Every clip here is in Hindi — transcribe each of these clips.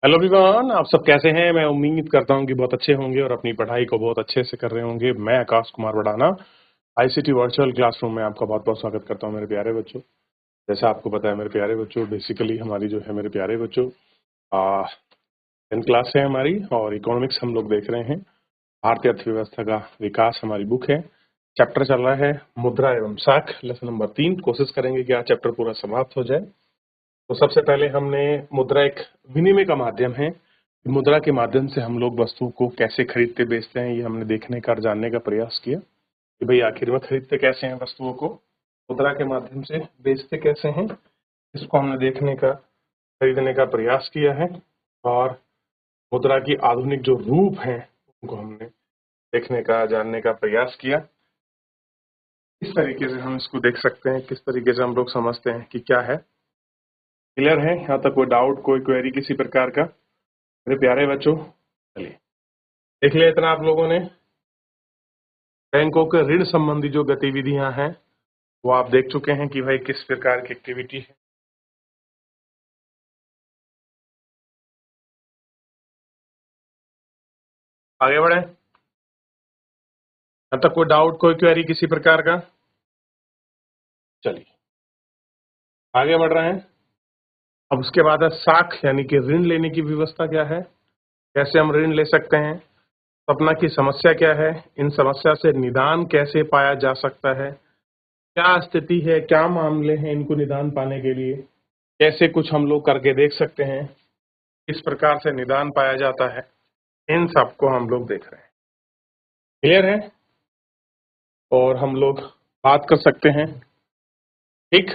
हेलो एवरीवन, आप सब कैसे हैं। मैं उम्मीद करता हूं कि बहुत अच्छे होंगे और अपनी पढ़ाई को बहुत अच्छे से कर रहे होंगे। मैं Akash Kumar Badana ICT virtual classroom में आपका बहुत बहुत स्वागत करता हूं मेरे प्यारे बच्चों। जैसा आपको पता है मेरे प्यारे बच्चों, बेसिकली हमारी जो है मेरे प्यारे बच्चों 10th क्लास है हमारी और इकोनॉमिक्स हम लोग देख रहे हैं। भारतीय अर्थव्यवस्था का विकास हमारी बुक है। चैप्टर चल रहा है मुद्रा एवं साख, लेसन नंबर 3। कोशिश करेंगे कि आज चैप्टर पूरा समाप्त हो जाए। तो सबसे पहले हमने मुद्रा एक विनिमय का माध्यम है। मुद्रा के माध्यम से हम लोग वस्तु को कैसे खरीदते बेचते हैं, ये हमने देखने का और जानने का प्रयास किया कि भाई आखिर में खरीदते कैसे हैं वस्तुओं को, मुद्रा के माध्यम से बेचते कैसे हैं, इसको हमने देखने का खरीदने का प्रयास किया है। और मुद्रा की आधुनिक जो रूप है उनको हमने देखने का जानने का प्रयास किया। किस तरीके से हम इसको देख सकते हैं, किस तरीके से हम लोग समझते हैं कि क्या है। क्लियर है यहाँ तक? कोई डाउट, कोई क्वेरी किसी प्रकार का मेरे प्यारे बच्चों? चलिए देख लिया इतना आप लोगों ने। बैंकों के ऋण संबंधी जो गतिविधियां हैं वो आप देख चुके हैं कि भाई किस प्रकार की एक्टिविटी है। आगे बढ़े, अब तक कोई डाउट, कोई क्वेरी किसी प्रकार का? चलिए आगे बढ़ रहे हैं। अब उसके बाद है साख, यानी कि ऋण लेने की व्यवस्था क्या है, कैसे हम ऋण ले सकते हैं, सपना की समस्या क्या है, इन समस्या से निदान कैसे पाया जा सकता है, क्या स्थिति है, क्या मामले हैं इनको निदान पाने के लिए, कैसे कुछ हम लोग करके देख सकते हैं, किस प्रकार से निदान पाया जाता है, इन सबको हम लोग देख रहे हैं। क्लियर है? और हम लोग बात कर सकते हैं। ठीक,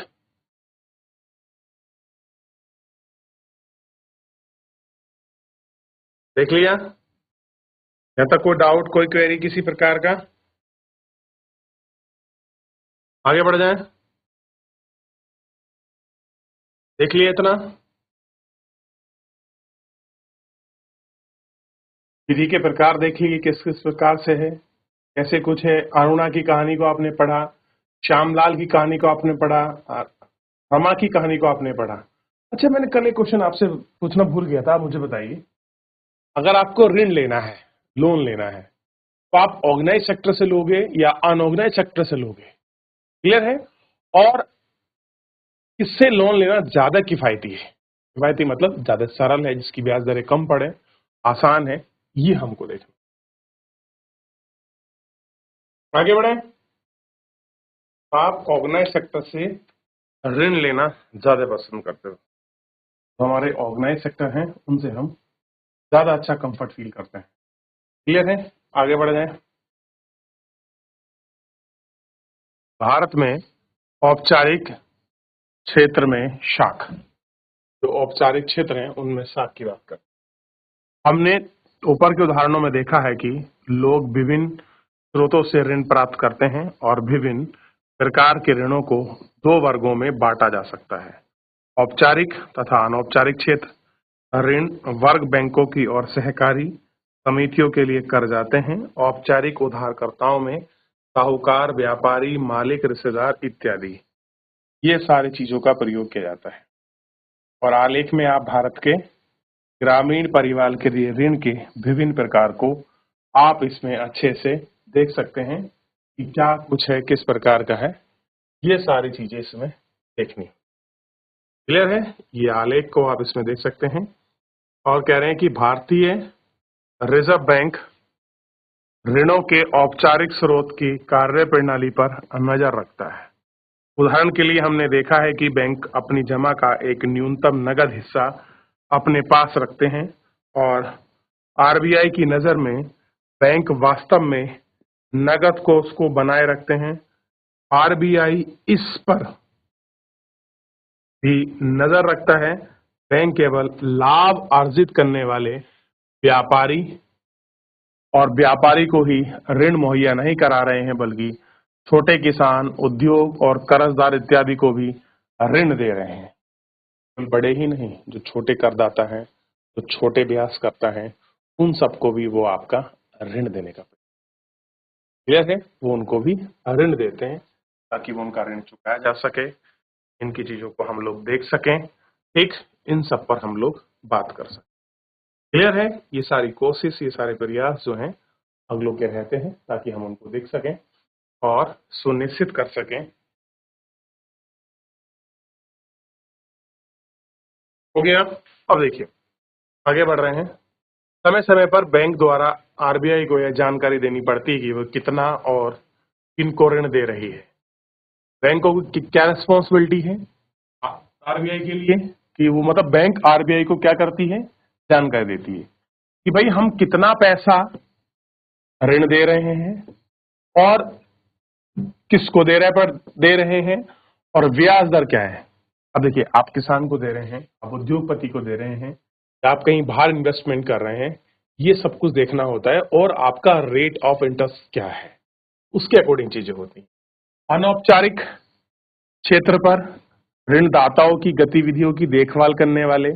देख लिया यहाँ तक? कोई डाउट, कोई क्वेरी किसी प्रकार का? आगे बढ़ जाए, देख लिया इतना? विधि के प्रकार देख लिए किस किस प्रकार से है, कैसे कुछ है। अरुणा की कहानी को आपने पढ़ा, श्यामलाल की कहानी को आपने पढ़ा, रमा की कहानी को आपने पढ़ा। अच्छा, मैंने कल एक क्वेश्चन आपसे पूछना भूल गया था, आप मुझे बताइए, अगर आपको ऋण लेना है, लोन लेना है, तो आप ऑर्गेनाइज सेक्टर से लोगे या अनऑर्गेनाइज सेक्टर से लोगे? क्लियर है? और किससे लोन लेना ज्यादा किफायती है? किफायती मतलब ज्यादा सरल है, जिसकी ब्याज दरें कम पड़े, आसान है, ये हमको देखना। आगे बढ़े। आप ऑर्गेनाइज सेक्टर से ऋण लेना ज्यादा पसंद करते हो, तो हमारे ऑर्गेनाइज सेक्टर हैं उनसे हम ज्यादा अच्छा कंफर्ट फील करते हैं। क्लियर है? आगे बढ़ जाए। भारत में औपचारिक क्षेत्र में शाख, जो औपचारिक क्षेत्र हैं उनमें शाख की बात करते हैं। हमने ऊपर के उदाहरणों में देखा है कि लोग विभिन्न स्रोतों से ऋण प्राप्त करते हैं और विभिन्न प्रकार के ऋणों को दो वर्गों में बांटा जा सकता है, औपचारिक तथा अनौपचारिक क्षेत्र। ऋण वर्ग बैंकों की और सहकारी समितियों के लिए कर जाते हैं। औपचारिक उधारकर्ताओं में साहूकार, व्यापारी, मालिक, रिश्तेदार इत्यादि, ये सारी चीजों का प्रयोग किया जाता है। और आलेख में आप भारत के ग्रामीण परिवार के लिए ऋण के विभिन्न प्रकार को आप इसमें अच्छे से देख सकते हैं कि क्या कुछ है, किस प्रकार का है, ये सारी चीजें इसमें देखनी। क्लियर है? ये आलेख को आप इसमें देख सकते हैं। और कह रहे हैं कि भारतीय रिजर्व बैंक ऋणों के औपचारिक स्रोत की कार्य प्रणाली पर नजर रखता है। उदाहरण के लिए हमने देखा है कि बैंक अपनी जमा का एक न्यूनतम नगद हिस्सा अपने पास रखते हैं और आरबीआई की नजर में बैंक वास्तव में नगद को उसको बनाए रखते हैं। आरबीआई इस पर भी नजर रखता है। बैंक केवल लाभ अर्जित करने वाले व्यापारी और व्यापारी को ही ऋण मुहैया नहीं करा रहे हैं, बल्कि छोटे किसान, उद्योग और कर्जदार इत्यादि को भी ऋण दे रहे हैं। बड़े ही नहीं, जो छोटे करदाता हैं, जो छोटे ब्याज करता है, उन सबको भी वो आपका ऋण देने का क्लियर है, वो उनको भी ऋण देते हैं ताकि वो उनका ऋण चुकाया जा सके। इनकी चीजों को हम लोग देख सकें। ठीक, इन सब पर हम लोग बात कर सकते हैं। क्लियर है? ये सारी कोशिश, ये सारे प्रयास जो हैं अगलों के रहते हैं ताकि हम उनको देख सकें और सुनिश्चित कर सकें। हो गया? अब देखिए आगे बढ़ रहे हैं। समय समय पर बैंक द्वारा आरबीआई को यह जानकारी देनी पड़ती है कि वो कितना और किनको ऋण दे रही है। बैंकों की क्या रिस्पॉन्सिबिलिटी है आरबीआई के लिए कि वो मतलब बैंक आरबीआई को क्या करती है, जानकारी देती है कि भाई हम कितना पैसा ऋण दे रहे हैं और किसको दे रहे हैं और ब्याज दर क्या है। अब देखिए आप किसान को दे रहे हैं, आप उद्योगपति को दे रहे हैं, या आप कहीं बाहर इन्वेस्टमेंट कर रहे हैं, ये सब कुछ देखना होता है और आपका रेट ऑफ इंटरेस्ट क्या है उसके अकॉर्डिंग चीजें होती हैं। अनौपचारिक क्षेत्र पर ऋणदाताओं की गतिविधियों की देखभाल करने वाले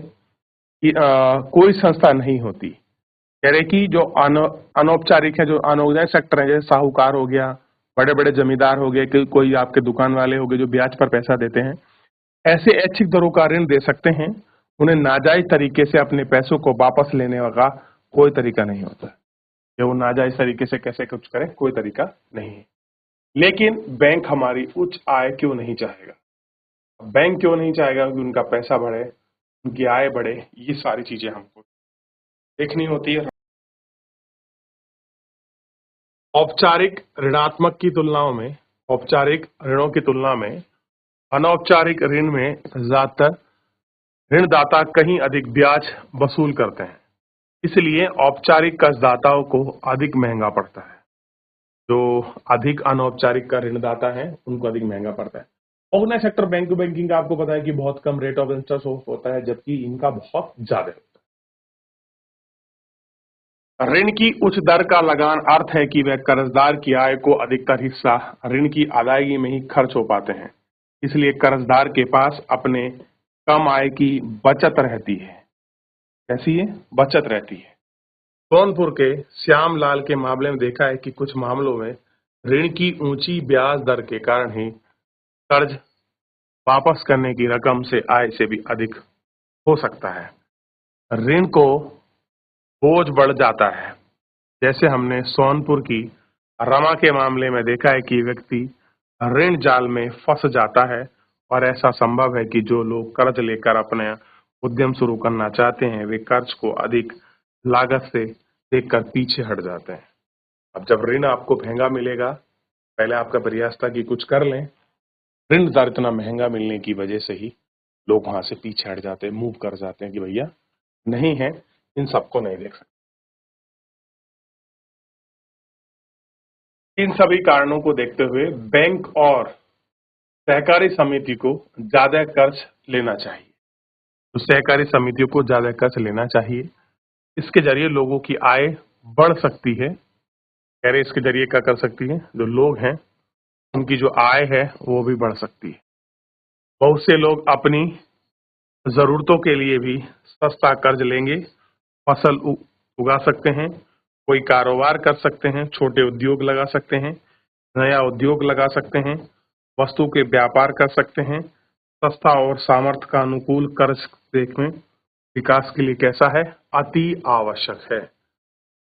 कोई संस्था नहीं होती। कह रहे कि जो अनौपचारिक है, जो अनौपचारिक सेक्टर है, जैसे साहूकार हो गया, बड़े बड़े जमींदार हो गए, कोई आपके दुकान वाले हो गए जो ब्याज पर पैसा देते हैं, ऐसे ऐच्छिक दरों का ऋण दे सकते हैं। उन्हें नाजायज तरीके से अपने पैसों को वापस लेने का कोई तरीका नहीं होता कि वो नाजायज तरीके से कैसे कुछ करें, कोई तरीका नहीं है। लेकिन बैंक हमारी उच्च आय क्यों नहीं चाहेगा? बैंक क्यों नहीं चाहेगा कि उनका पैसा बढ़े, उनकी आय बढ़े? ये सारी चीजें हमको देखनी होती है। औपचारिक ऋणात्मक की तुलनाओं में, औपचारिक ऋणों की तुलना में अनौपचारिक ऋण में ज्यादातर ऋणदाता कहीं अधिक ब्याज वसूल करते हैं, इसलिए औपचारिक कर्जदाताओं को अधिक महंगा पड़ता है। जो अधिक अनौपचारिक का ऋणदाता है उनको अधिक महंगा पड़ता है। ऑर्गेनाइज सेक्टर बैंकिंग का आपको पता है कि बहुत कम रेट ऑफ इंटरेस्ट होता है, जबकि इनका बहुत ज्यादा होता है। ऋण की उच्च दर का लगान अर्थ है कि वह कर्जदार की आय को अधिकतर हिस्सा ऋण की अदायगी में ही खर्च हो पाते हैं, इसलिए कर्जदार के पास अपने कम आय की बचत रहती है। कैसी है? बचत रहती है। सोनपुर के श्याम लाल के मामले में देखा है कि कुछ मामलों में ऋण की ऊंची ब्याज दर के कारण ही कर्ज वापस करने की रकम से आय से भी अधिक हो सकता है। ऋण को बोझ बढ़ जाता है। जैसे हमने सोनपुर की रमा के मामले में देखा है कि व्यक्ति ऋण जाल में फंस जाता है और ऐसा संभव है कि जो लोग कर्ज लेकर अपने उद्यम शुरू करना चाहते हैं वे कर्ज को अधिक लागत से देखकर पीछे हट जाते हैं। अब जब ऋण आपको महंगा मिलेगा, पहले आपका प्रयास था कि कुछ कर लें, ऋण दर इतना महंगा मिलने की वजह से ही लोग वहां से पीछे हट जाते हैं, मूव कर जाते हैं कि भैया नहीं है, इन सबको नहीं देख सकते। इन सभी कारणों को देखते हुए बैंक और सहकारी समिति को ज्यादा कर्ज लेना चाहिए। तो सहकारी समितियों को ज्यादा कर्ज लेना चाहिए। इसके जरिए लोगों की आय बढ़ सकती है। कह रहे इसके जरिए क्या कर सकती है? जो लोग हैं उनकी जो आय है वो भी बढ़ सकती है। बहुत से लोग अपनी जरूरतों के लिए भी सस्ता कर्ज लेंगे, फसल उगा सकते हैं, कोई कारोबार कर सकते हैं, छोटे उद्योग लगा सकते हैं, नया उद्योग लगा सकते हैं, वस्तु के व्यापार कर सकते हैं। सस्ता और सामर्थ्य का अनुकूल कर्ज में विकास के लिए कैसा है? अति आवश्यक है।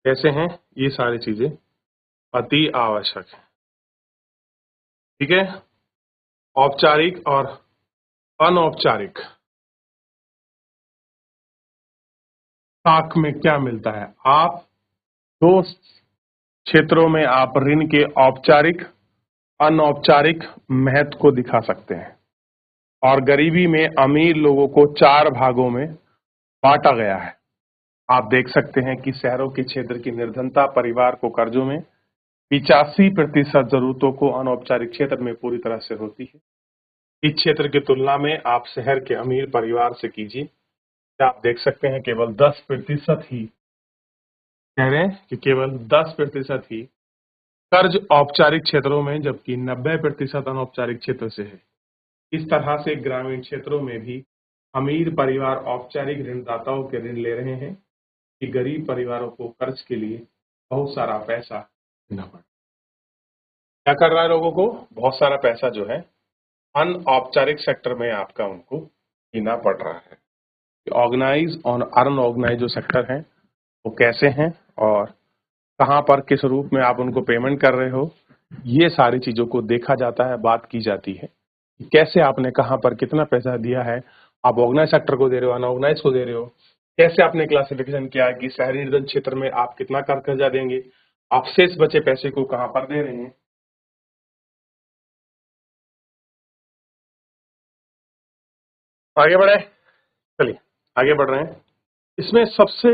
कैसे हैं? ये सारी चीजें अति आवश्यक है। ठीक है? औपचारिक और अनौपचारिक साख में क्या मिलता है? आप दो क्षेत्रों में आप ऋण के औपचारिक अनौपचारिक महत्व को दिखा सकते हैं और गरीबी में अमीर लोगों को 4 भागों में बांटा गया है। आप देख सकते हैं कि शहरों के क्षेत्र की निर्धनता परिवार को कर्जों में 85% जरूरतों को अनौपचारिक क्षेत्र में पूरी तरह से होती है। इस क्षेत्र की तुलना में आप शहर के अमीर परिवार से कीजिए, आप देख सकते हैं केवल 10% ही, कह रहे हैं कि केवल 10% ही कर्ज औपचारिक क्षेत्रों में, जबकि 90% अनौपचारिक क्षेत्र से है। इस तरह से ग्रामीण क्षेत्रों में भी अमीर परिवार औपचारिक ऋणदाताओं के ऋण ले रहे हैं कि गरीब परिवारों को कर्ज के लिए बहुत सारा पैसा देना पड़ा। क्या कर रहा है? लोगों को बहुत सारा पैसा जो है अनऔपचारिक सेक्टर में आपका उनको देना पड़ रहा है। ऑर्गेनाइज और अनऑर्गेनाइज जो सेक्टर है वो कैसे हैं और कहाँ पर किस रूप में आप उनको पेमेंट कर रहे हो, ये सारी चीज़ों को देखा जाता है, बात की जाती है। कैसे आपने कहाँ पर कितना पैसा दिया है, आप ऑर्गेनाइज सेक्टर को दे रहे हो, अनऑर्गेनाइज को दे रहे हो, कैसे आपने क्लासिफिकेशन किया है कि शहरी निर्धन क्षेत्र में आप कितना कर कर्जा देंगे, आप शेष बचे पैसे को कहाँ पर दे रहे हैं। आगे बढ़े, चलिए आगे बढ़ रहे हैं। इसमें सबसे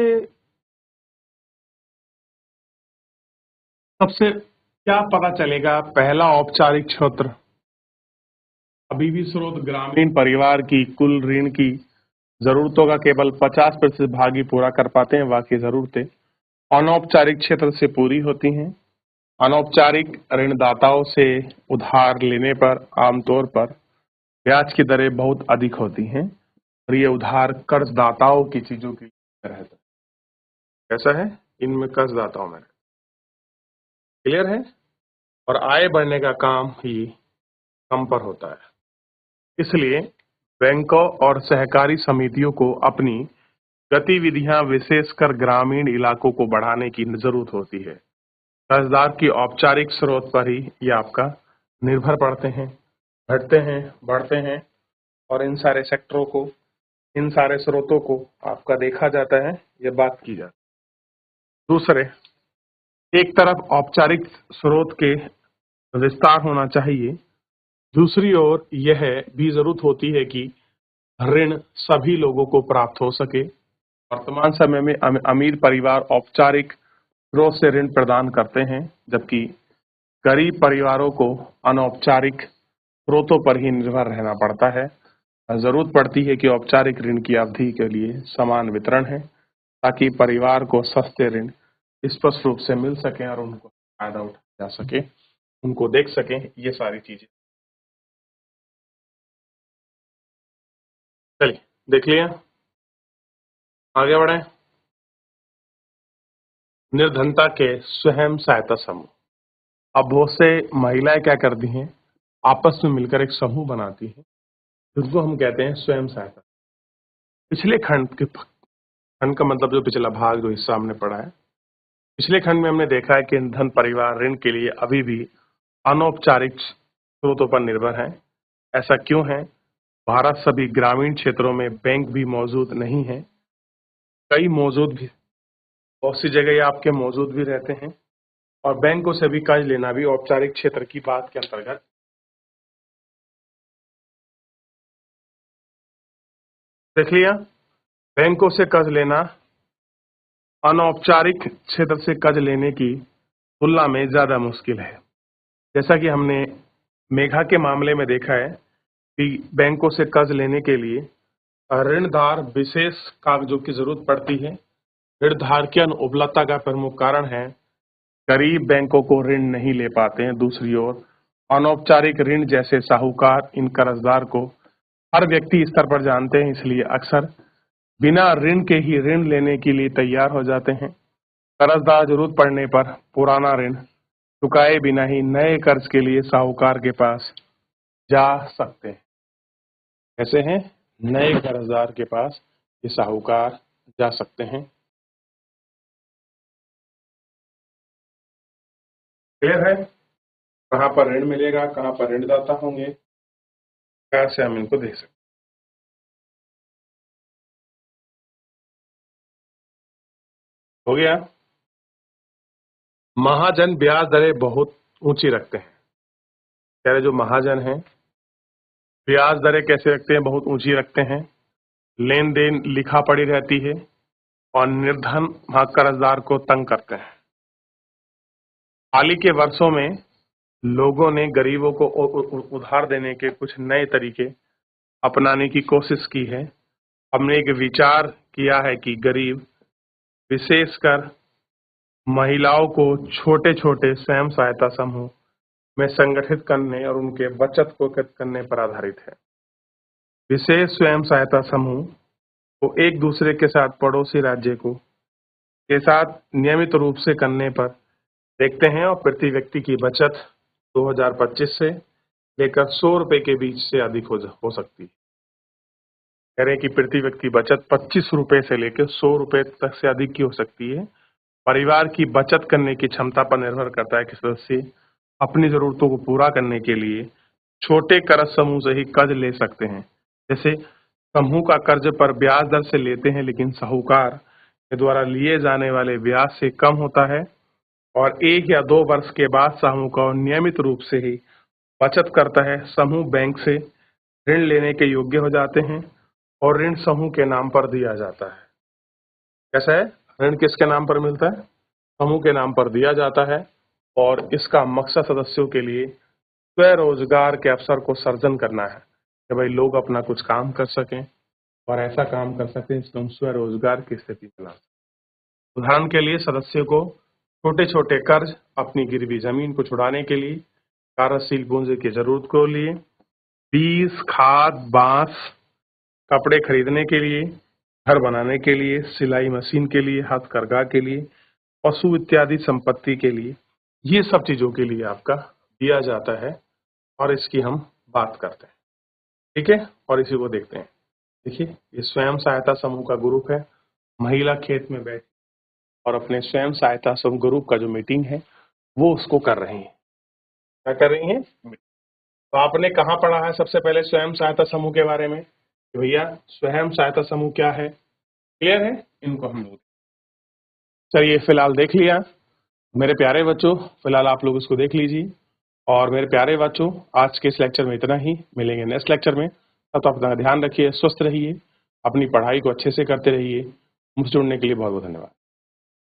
सबसे क्या पता चलेगा, पहला औपचारिक क्षेत्र अभी भी स्रोत ग्रामीण परिवार की कुल ऋण की जरूरतों का केवल 50% भाग ही पूरा कर पाते हैं, बाकी जरूरतें अनौपचारिक क्षेत्र से पूरी होती हैं। अनौपचारिक ऋणदाताओं से उधार लेने पर आमतौर पर ब्याज की दरें बहुत अधिक होती हैं और ये उधार कर्जदाताओं की चीजों के लिए रहता है। कैसा है, इनमें कर्जदाताओं में क्लियर है, और आय बढ़ने का काम ही कम पर होता है। इसलिए बैंकों और सहकारी समितियों को अपनी गतिविधियां विशेषकर ग्रामीण इलाकों को बढ़ाने की जरूरत होती है। कर्जदार की औपचारिक स्रोत पर ही ये आपका निर्भर पड़ते हैं, घटते हैं, बढ़ते हैं, और इन सारे सेक्टरों को, इन सारे स्रोतों को आपका देखा जाता है, ये बात की जाती है। दूसरे, एक तरफ औपचारिक स्रोत के विस्तार होना चाहिए, दूसरी ओर यह भी जरूरत होती है कि ऋण सभी लोगों को प्राप्त हो सके। वर्तमान समय में अमीर परिवार औपचारिक स्रोत से ऋण प्रदान करते हैं, जबकि गरीब परिवारों को अनौपचारिक स्रोतों पर ही निर्भर रहना पड़ता है। जरूरत पड़ती है कि औपचारिक ऋण की अवधि के लिए समान वितरण है, ताकि परिवार को सस्ते ऋण स्पष्ट रूप से मिल सके और उनको फायदा उठाया जा सके, उनको देख सकें, ये सारी चीजें। चलिए देख लिया, आगे बढ़े। निर्धनता के स्वयं सहायता समूह। अब बहुत से महिलाएं क्या करती हैं, आपस में मिलकर एक समूह बनाती हैं, जिसको हम कहते हैं स्वयं सहायता। पिछले खंड का मतलब जो पिछला भाग, जो हिस्सा हमने पढ़ा है, पिछले खंड में हमने देखा है कि धन परिवार ऋण के लिए अभी भी अनौपचारिक स्रोतों पर निर्भर है। ऐसा क्यों है? भारत सभी ग्रामीण क्षेत्रों में बैंक भी मौजूद नहीं है, कई मौजूद भी, बहुत सी जगह आपके मौजूद भी रहते हैं, और बैंकों से भी कर्ज लेना भी औपचारिक क्षेत्र की बात के अंतर्गत। देख लिया, बैंकों से कर्ज लेना अनौपचारिक क्षेत्र से कर्ज लेने की तुलना में ज्यादा मुश्किल है। जैसा कि हमने मेघा के मामले में देखा है कि बैंकों से कर्ज लेने के लिए ऋणदार विशेष कागजों की जरूरत पड़ती है। ऋणदार की अनुपलब्धता का प्रमुख कारण है गरीब बैंकों को ऋण नहीं ले पाते हैं। दूसरी ओर अनौपचारिक ऋण जैसे साहूकार इन कर्जदार को हर व्यक्ति स्तर पर जानते हैं, इसलिए अक्सर बिना ऋण के ही ऋण लेने के लिए तैयार हो जाते हैं। कर्जदार जरूरत पड़ने पर पुराना ऋण चुकाए बिना ही नए कर्ज के लिए साहूकार के पास जा सकते हैं। ऐसे हैं, नए कर्जदार के पास ये साहूकार जा सकते हैं। क्लियर है, कहाँ पर ऋण मिलेगा, कहाँ पर ऋणदाता होंगे, कैसे हम इनको देख सकते हैं। हो गया। महाजन ब्याज दरें बहुत ऊंची रखते हैं। कह रहे जो महाजन हैं ब्याज दरें कैसे रखते हैं, बहुत ऊंची रखते हैं। लेन देन लिखा पड़ी रहती है और निर्धन कर्जदार को तंग करते हैं। हाल ही के वर्षों में लोगों ने गरीबों को उधार देने के कुछ नए तरीके अपनाने की कोशिश की है। हमने एक विचार किया है कि गरीब, विशेषकर महिलाओं को छोटे छोटे स्वयं सहायता समूह में संगठित करने और उनके बचत को एकत्रित करने पर आधारित है। विशेष स्वयं सहायता समूह को एक दूसरे के साथ पड़ोसी राज्य के साथ नियमित रूप से करने पर देखते हैं, और प्रति व्यक्ति की बचत 2025 से लेकर 100 रुपए के बीच से अधिक हो सकती है। कह रहे हैं कि प्रति व्यक्ति बचत 25 रुपए से लेकर 100 रुपए तक से अधिक की हो सकती है। परिवार की बचत करने की क्षमता पर निर्भर करता है कि सदस्य अपनी जरूरतों को पूरा करने के लिए छोटे कर्ज समूह से ही कर्ज ले सकते हैं। जैसे समूह का कर्ज पर ब्याज दर से लेते हैं, लेकिन साहूकार के द्वारा लिए जाने वाले ब्याज से कम होता है और 1 या 2 वर्ष के बाद साहूकार नियमित रूप से ही बचत करता है। समूह बैंक से ऋण लेने के योग्य हो जाते हैं और ऋण समूह के नाम पर दिया जाता है। कैसा है? ऋण किसके नाम पर मिलता है? समूह के नाम पर दिया जाता है और इसका मकसद सदस्यों के लिए स्वरोजगार के अवसर को सर्जन करना है कि भाई लोग अपना कुछ काम कर सकें और ऐसा काम कर सकें जिसमें हम स्वरोजगार की स्थिति बना सकें। उदाहरण के लिए सदस्यों को छोटे छोटे कर्ज अपनी गिरवी जमीन को छुड़ाने के लिए, कार्यशील पूंजी की जरूरत को लिए, बीज, खाद, बांस, कपड़े खरीदने के लिए, घर बनाने के लिए, सिलाई मशीन के लिए, हथकरघा के लिए, पशु इत्यादि संपत्ति के लिए, ये सब चीजों के लिए आपका दिया जाता है और इसकी हम बात करते हैं। ठीक है, और इसी को देखते हैं। देखिए, ये स्वयं सहायता समूह का ग्रुप है। महिला खेत में बैठ और अपने स्वयं सहायता समूह ग्रुप का जो मीटिंग है वो उसको कर रही है। क्या कर रही है? तो आपने कहाँ पढ़ा है सबसे पहले स्वयं सहायता समूह के बारे में? कि भैया स्वयं सहायता समूह क्या है? क्लियर है? इनको हम लोग चलिए फिलहाल देख लिया। मेरे प्यारे बच्चों, फिलहाल आप लोग इसको देख लीजिए। और मेरे प्यारे बच्चों, आज के इस लेक्चर में इतना ही। मिलेंगे नेक्स्ट लेक्चर में। तब तक अपना ध्यान रखिए, स्वस्थ रहिए, अपनी पढ़ाई को अच्छे से करते रहिए। मुझसे जुड़ने के लिए बहुत बहुत धन्यवाद।